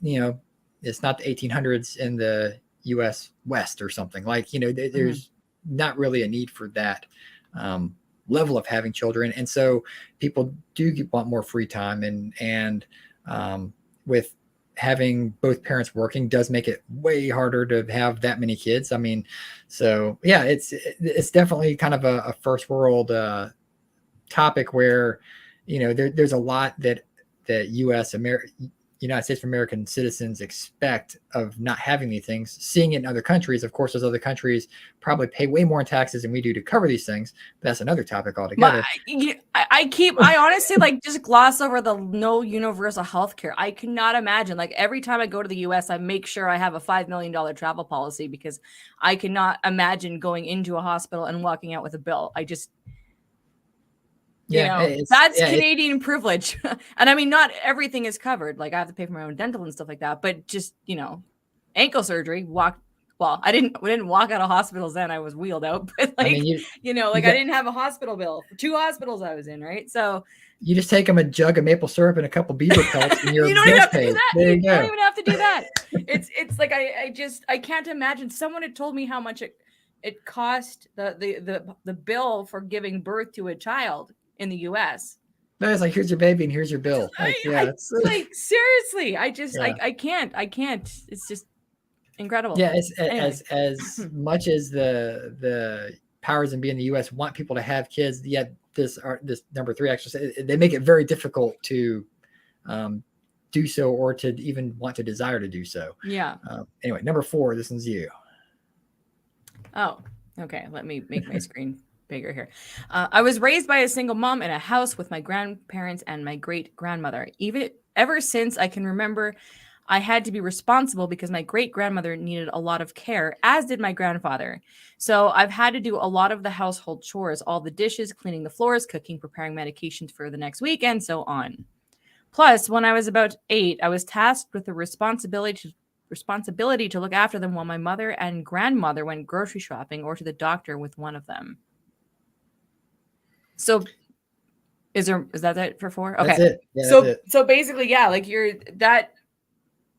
it's not the 1800s in the U.S. West or something. Like there's not really a need for that level of having children, and so people do want more free time, and with having both parents working does make it way harder to have that many kids. I mean, so yeah, it's definitely kind of a first world topic where there's a lot that United States of American citizens expect of not having these things. Seeing it in other countries, of course, those other countries probably pay way more in taxes than we do to cover these things. But that's another topic altogether. I honestly like just gloss over the no universal health care. I cannot imagine, like, every time I go to the US, I make sure I have a $5 million travel policy, because I cannot imagine going into a hospital and walking out with a bill. I just, that's Canadian privilege. And I mean, not everything is covered. Like, I have to pay for my own dental and stuff like that. But just, ankle surgery, we didn't walk out of hospitals then. I was wheeled out. But like, I didn't have a hospital bill for 2 hospitals I was in, right? So you just take them a jug of maple syrup and a couple beaver pelts, and you're you don't even have to do that. You don't even have to do that. It's like I can't imagine. Someone had told me how much it cost the bill for giving birth to a child in the US. No, it's like, here's your baby and here's your bill. Like, like seriously, I can't. It's just incredible. Yeah, as much as the powers and be in the US want people to have kids, yet this number 3 actually, they make it very difficult to do so, or to even want to desire to do so. Yeah. Anyway, number 4, this one's you. Oh, okay. Let me make my screen bigger here. I was raised by a single mom in a house with my grandparents and my great grandmother. Ever since I can remember, I had to be responsible because my great grandmother needed a lot of care, as did my grandfather. So I've had to do a lot of the household chores, all the dishes, cleaning the floors, cooking, preparing medications for the next week, and so on. Plus, when I was about 8, I was tasked with the responsibility to look after them while my mother and grandmother went grocery shopping or to the doctor with one of them. So is that it for 4? Okay. That's it. Yeah, so basically, yeah, like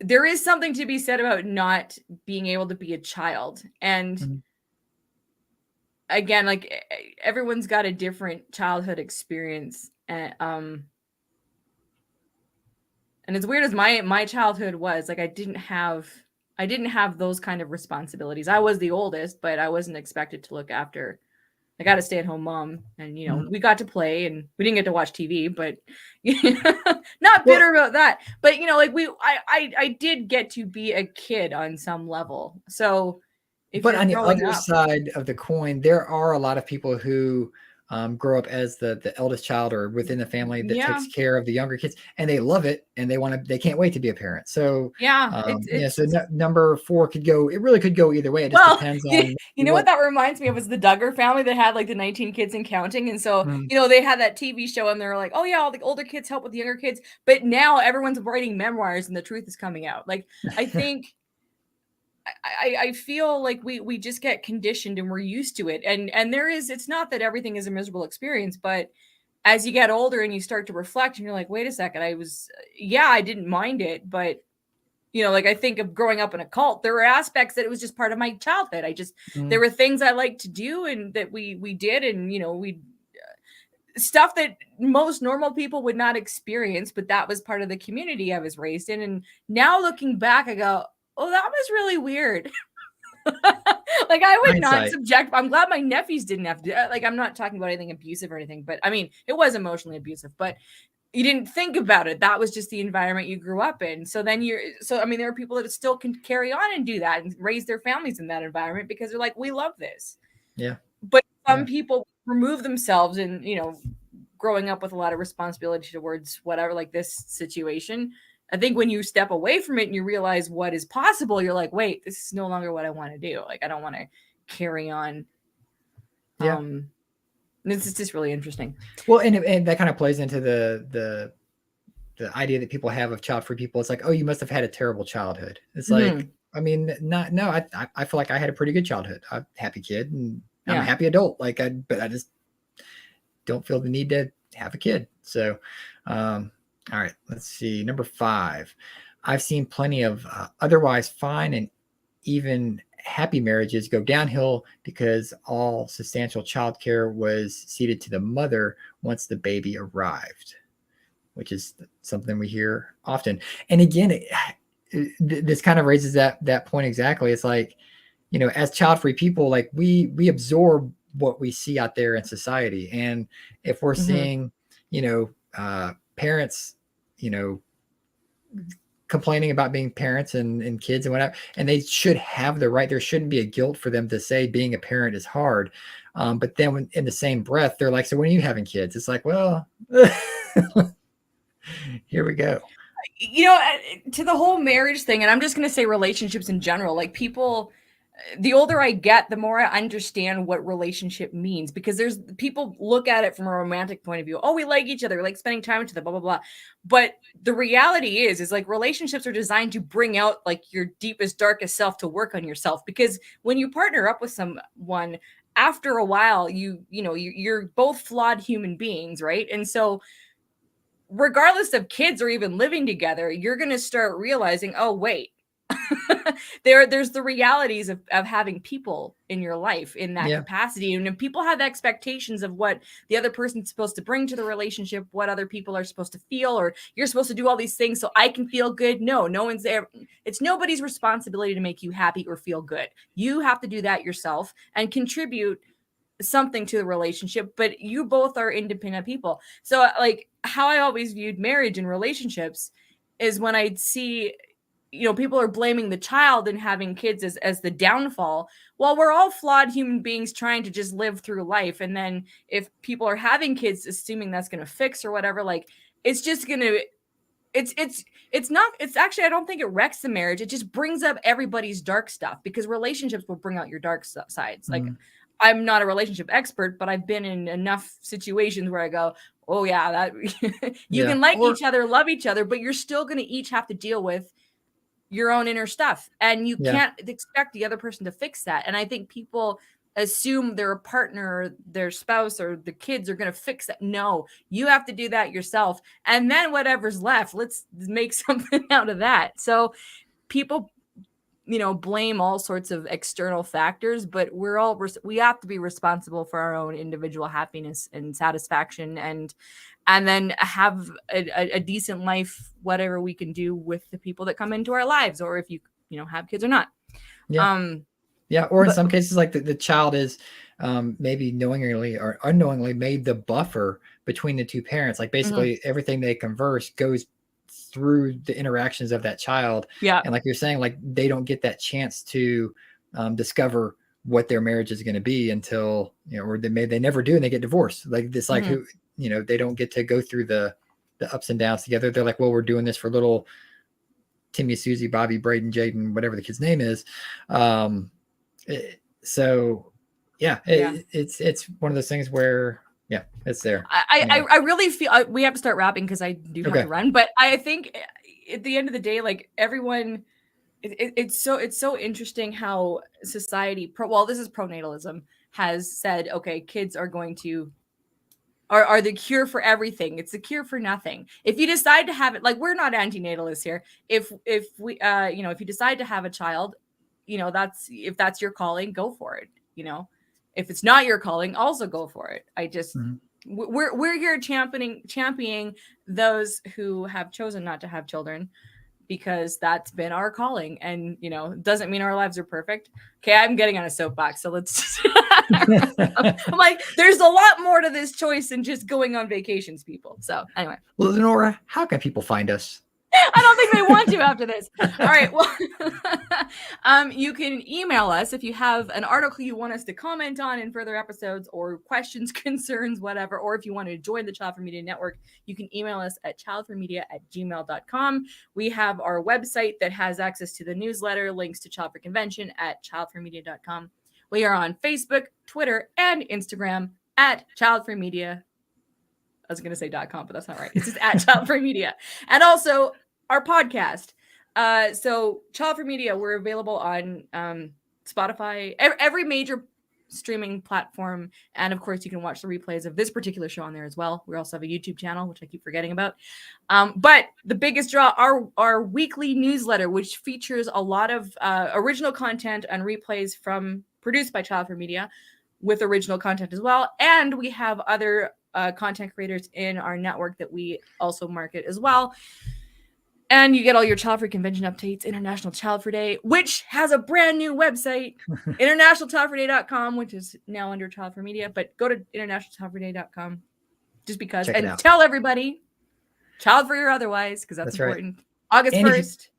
there is something to be said about not being able to be a child. And again, like, everyone's got a different childhood experience. And as weird as my childhood was, like, I didn't have those kind of responsibilities. I was the oldest, but I wasn't expected to look after. I got a stay-at-home mom, and we got to play, and we didn't get to watch TV, but not bitter about that. But I did get to be a kid on some level. So, but on the other side of the coin, there are a lot of people who grow up as the eldest child or within the family that takes care of the younger kids, and they love it, and they can't wait to be a parent. So so number 4 really could go either way. It just depends on what that reminds me of is the Duggar family that had like the 19 kids and counting. And so they had that TV show, and they're like, oh yeah, all the older kids help with the younger kids, but now everyone's writing memoirs and the truth is coming out. Like, I think I feel like we just get conditioned and we're used to it. And it's not that everything is a miserable experience, but as you get older and you start to reflect and you're like, wait a second, I didn't mind it, but like I think of growing up in a cult, there were aspects that it was just part of my childhood. There were things I liked to do and that we did, and we stuff that most normal people would not experience, but that was part of the community I was raised in. And now looking back, I go, oh, that was really weird. Like I would not subject. I'm glad my nephews didn't have to. Like I'm not talking about anything abusive or anything, but I mean it was emotionally abusive. But you didn't think about it. That was just the environment you grew up in. So then there are people that still can carry on and do that and raise their families in that environment because they're like, we love this. Yeah. But some people remove themselves and growing up with a lot of responsibility towards whatever, like this situation. I think when you step away from it and you realize what is possible, you're like, wait, this is no longer what I want to do. Like, I don't want to carry on. Yeah. This is just really interesting. Well, and that kind of plays into the idea that people have of child-free people. It's like, oh, you must have had a terrible childhood. It's like, I mean, I feel like I had a pretty good childhood. I'm a happy kid and I'm a happy adult. But I just don't feel the need to have a kid. So, all right, let's see. Number 5, I've seen plenty of otherwise fine and even happy marriages go downhill because all substantial child care was ceded to the mother once the baby arrived, which is something we hear often. And again, this kind of raises that point exactly. It's like, as child-free people, like we absorb what we see out there in society. And if we're seeing, parents, complaining about being parents and kids and whatever, and they should have the right, there shouldn't be a guilt for them to say being a parent is hard. But then when, in the same breath, they're like, so when are you having kids? It's like, well, here we go. To the whole marriage thing, and I'm just going to say relationships in general, like people, the older I get, the more I understand what relationship means, because there's people look at it from a romantic point of view. Oh, we like each other, we like spending time with each other, blah, blah, blah. But the reality is like relationships are designed to bring out like your deepest, darkest self, to work on yourself. Because when you partner up with someone, after a while, you're both flawed human beings, right? And so regardless of kids or even living together, you're going to start realizing, oh, wait, there's the realities of having people in your life in that capacity. And if people have expectations of what the other person's supposed to bring to the relationship, what other people are supposed to feel, or you're supposed to do all these things so I can feel good. No one's there. It's nobody's responsibility to make you happy or feel good. You have to do that yourself and contribute something to the relationship, but you both are independent people. So like how I always viewed marriage and relationships is when I'd see, people are blaming the child and having kids as the downfall. Well, we're all flawed human beings trying to just live through life. And then if people are having kids, assuming that's going to fix or whatever, like it's just going to, it's actually, I don't think it wrecks the marriage. It just brings up everybody's dark stuff, because relationships will bring out your dark sides. Like I'm not a relationship expert, but I've been in enough situations where I go, oh yeah, that you can like each other, love each other, but you're still going to each have to deal with your own inner stuff, and you can't expect the other person to fix that. And I think people assume their partner, their spouse, or the kids are going to fix that. No, you have to do that yourself. And then whatever's left, let's make something out of that. So people, blame all sorts of external factors, but we have to be responsible for our own individual happiness and satisfaction, and then have a decent life, whatever we can do with the people that come into our lives, or if you have kids or not. Or in some cases, like the child is maybe knowingly or unknowingly made the buffer between the two parents. Like basically everything they converse goes through the interactions of that child. And like you're saying, like they don't get that chance to discover what their marriage is going to be until, or they never do, and they get divorced. Like this, like who, they don't get to go through the ups and downs together. They're like, well, we're doing this for little Timmy, Susie, Bobby, Braden, Jaden, whatever the kid's name is. It's one of those things where, it's there. I really feel we have to start wrapping because I do have to run. But I think at the end of the day, like everyone, it's so interesting how society, this is pronatalism, has said, okay, kids are going to are the cure for everything. It's the cure for nothing. If you decide to have it, like, we're not antinatalists here. If we if you decide to have a child, if that's your calling, go for it. If it's not your calling, also go for it. I just we're here championing those who have chosen not to have children, because that's been our calling. And doesn't mean our lives are perfect. Okay, I'm getting on a soapbox, so let's I'm like, there's a lot more to this choice than just going on vacations, people. So anyway. Well, LeNora, how can people find us? I don't think they want to after this. All right. Well, you can email us if you have an article you want us to comment on in further episodes, or questions, concerns, whatever. Or if you want to join the Childfree Media Network, you can email us at childfreemedia@gmail.com. We have our website that has access to the newsletter, links to Childfree Convention at childfreemedia.com. We are on Facebook, Twitter, and Instagram at Childfree Media. I was going to say .com, but that's not right. It's just at Childfree Media. And also our podcast. So Childfree Media, we're available on Spotify, every major streaming platform. And of course, you can watch the replays of this particular show on there as well. We also have a YouTube channel, which I keep forgetting about. But the biggest draw, our weekly newsletter, which features a lot of original content and replays produced by Childfree Media, with original content as well. And we have other content creators in our network that we also market as well. And you get all your Childfree Convention updates, International Childfree Day, which has a brand new website, internationalchildfreeday.com, which is now under Childfree Media. But go to internationalchildfreeday.com just because. And tell everybody, Childfree or otherwise, because that's important. Right. August 1st.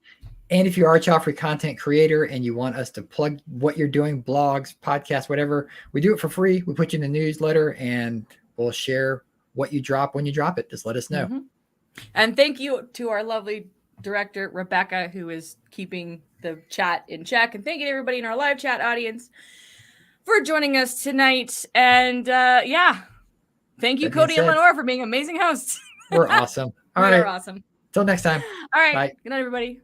And if you are a Childfree content creator and you want us to plug what you're doing, blogs, podcasts, whatever, we do it for free. We put you in the newsletter and we'll share what you drop when you drop it. Just let us know. And thank you to our lovely director, Rebecca, who is keeping the chat in check. And thank you to everybody in our live chat audience for joining us tonight. And thank you, Cody and LeNora, for being amazing hosts. We're awesome. All right. We're awesome. Till next time. All right. Bye. Good night, everybody.